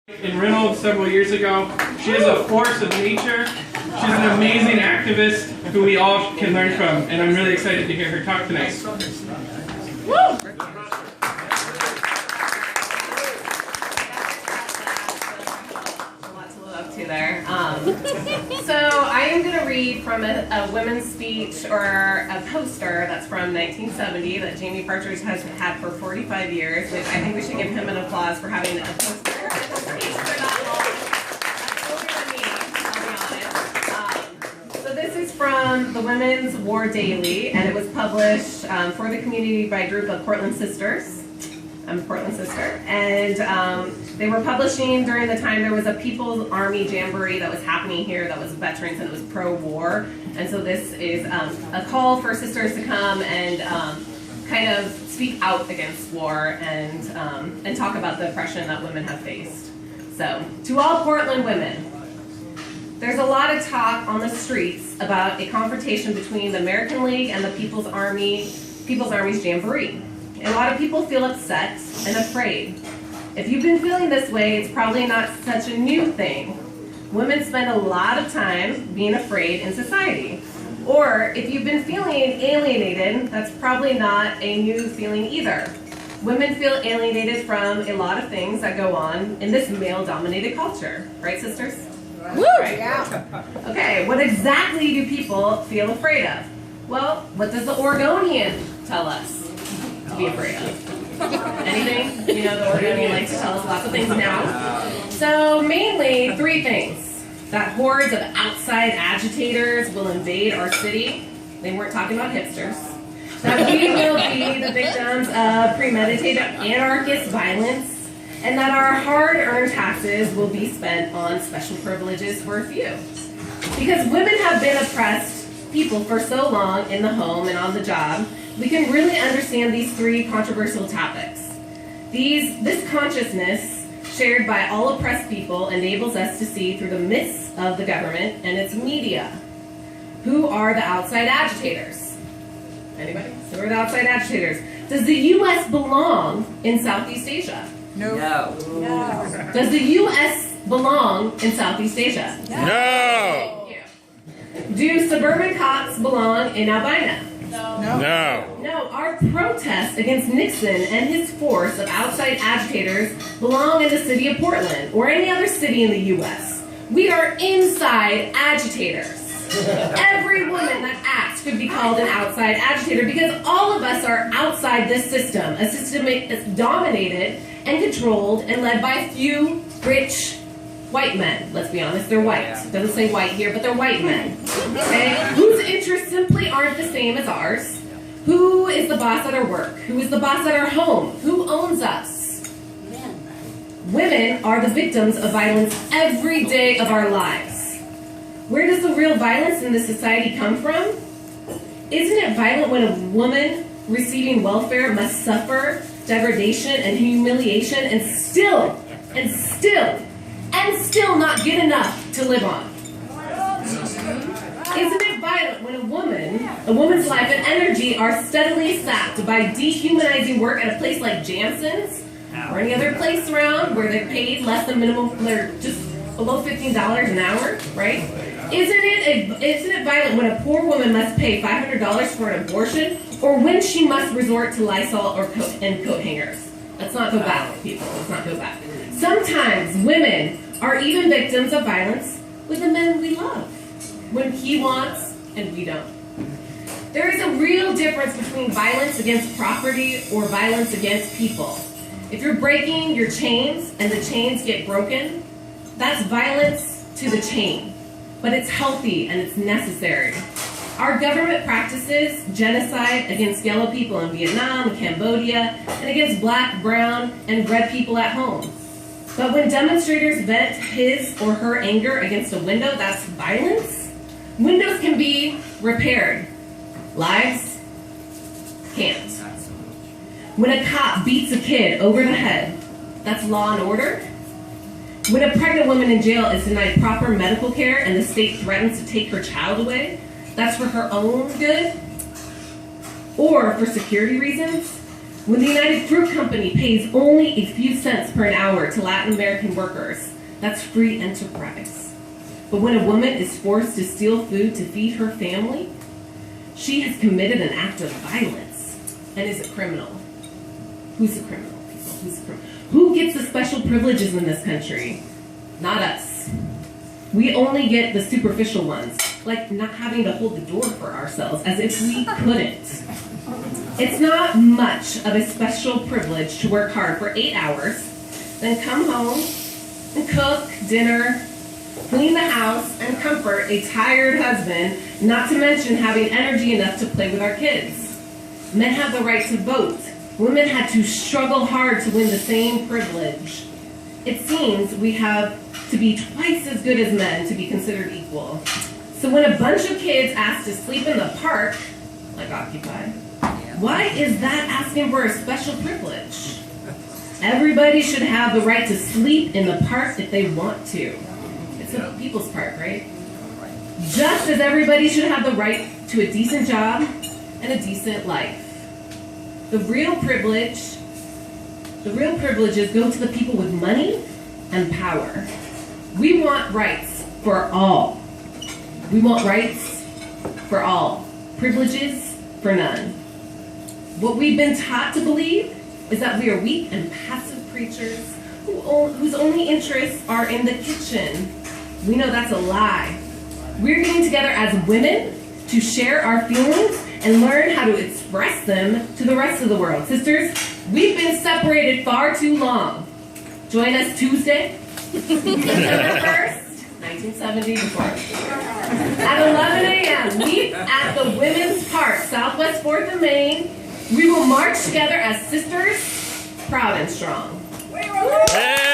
In Reynolds several years ago. She is a force of nature. She's an amazing activist who we all can learn from, and I'm really excited to hear her talk tonight. Woo! There. So I am going to read from a women's speech or a poster that's from 1970 that Jamie Partridge has had for 45 years. Which I think we should give him an applause for having a poster and a speech for that long. That's older than me, I'll be honest. So this is from the Women's War Daily, and it was published for the community by a group of Portland Sisters. I'm a Portland sister, and they were publishing during the time there was a People's Army Jamboree that was happening here that was veterans and it was pro-war, and so this is a call for sisters to come and kind of speak out against war and talk about the oppression that women have faced. So, to all Portland women, there's a lot of talk on the streets about a confrontation between the American League and the People's Army's Jamboree. A lot of people feel upset and afraid. If you've been feeling this way, it's probably not such a new thing. Women spend a lot of time being afraid in society. Or if you've been feeling alienated, that's probably not a new feeling either. Women feel alienated from a lot of things that go on in this male-dominated culture. Right, sisters? Woo! Right? Yeah. Okay, what exactly do people feel afraid of? Well, what does the Oregonian tell us to be afraid of? Anything? You know, the Oregonian likes to tell us lots of things now. So mainly 3 things. That hordes of outside agitators will invade our city. They weren't talking about hipsters. That we will be the victims of premeditated anarchist violence, and that our hard-earned taxes will be spent on special privileges for a few. Because women have been oppressed people for so long in the home and on the job, we can really understand these 3 controversial topics. This consciousness, shared by all oppressed people, enables us to see through the myths of the government and its media. Who are the outside agitators? Anybody? Who are the outside agitators? Does the U.S. belong in Southeast Asia? No. No. Does the U.S. belong in Southeast Asia? No. Do suburban cops belong in Albina? No. No, our protests against Nixon and his force of outside agitators belong in the city of Portland or any other city in the U.S. We are inside agitators. Every woman that acts could be called an outside agitator because all of us are outside this system, a system that's dominated and controlled and led by a few rich white men. Let's be honest, they're white. It doesn't say white here, but they're white men. Okay? Whose interests simply aren't the same as ours. Who is the boss at our work? Who is the boss at our home? Who owns us? Women are the victims of violence every day of our lives. Where does the real violence in this society come from? Isn't it violent when a woman receiving welfare must suffer degradation and humiliation and still not get enough to live on? Isn't it violent when a woman's life and energy are steadily sapped by dehumanizing work at a place like Jansen's or any other place around where they're paid less than minimum, they're just below $15 an hour, right? Isn't it violent when a poor woman must pay $500 for an abortion or when she must resort to Lysol or coat hangers? Let's not go back, people. Let's not go back. Sometimes women are even victims of violence with the men we love, when he wants and we don't. There is a real difference between violence against property or violence against people. If you're breaking your chains and the chains get broken, that's violence to the chain, but it's healthy and it's necessary. Our government practices genocide against yellow people in Vietnam, Cambodia, and against black, brown, and red people at home. But when demonstrators vent his or her anger against a window, that's violence. Windows can be repaired. Lives can't. When a cop beats a kid over the head, that's law and order. When a pregnant woman in jail is denied proper medical care and the state threatens to take her child away, that's for her own good. Or for security reasons, When the United Fruit Company pays only a few cents per an hour to Latin American workers, that's free enterprise. But when a woman is forced to steal food to feed her family, she has committed an act of violence and is a criminal. Who's a criminal, people? Who's a criminal? Who gets the special privileges in this country? Not us. We only get the superficial ones, like not having to hold the door for ourselves, as if we couldn't. It's not much of a special privilege to work hard for 8 hours, then come home and cook dinner, clean the house, and comfort a tired husband, not to mention having energy enough to play with our kids. Men have the right to vote. Women had to struggle hard to win the same privilege. It seems we have to be twice as good as men to be considered equal. So when a bunch of kids ask to sleep in the park, like Occupy, why is that asking for a special privilege? Everybody should have the right to sleep in the park if they want to. It's a people's park, right? Just as everybody should have the right to a decent job and a decent life. The real privileges go to the people with money and power. We want rights for all. We want rights for all. Privileges for none. What we've been taught to believe is that we are weak and passive creatures whose only interests are in the kitchen. We know that's a lie. We're getting together as women to share our feelings and learn how to express them to the rest of the world. Sisters, we've been separated far too long. Join us Tuesday, September 1st, 1970, at 11 a.m. Meet at the Women's Park, Southwest 4th and Main. We will march together as sisters, proud and strong. Hey!